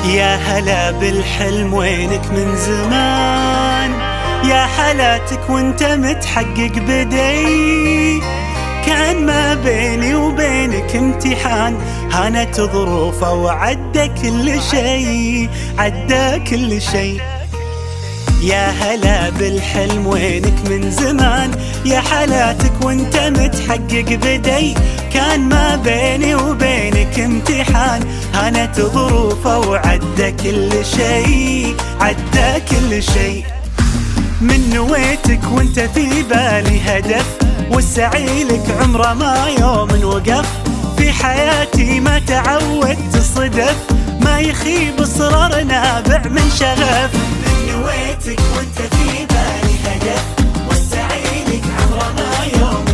يا هلا بالحلم وينك من زمان، يا حالاتك وانت متحقق بدي. كان ما بيني وبينك امتحان، هانت ظروفه وعدى كل شي، عدى كل شي. يا هلا بالحلم وينك من زمان، يا حالاتك وانت متحقق بدي. كان ما بيني وبينك امتحان، هانت ظروفه وعدى كل شي، عدى كل شي. من نويتك وانت في بالي هدف، والسعي لك عمره ما يوم وقف. في حياتي ما تعودت صدف، ما يخيب اصرار نابع من شغف. من نويتك وانت في بالي هدف، والسعي لك عمره ما يوم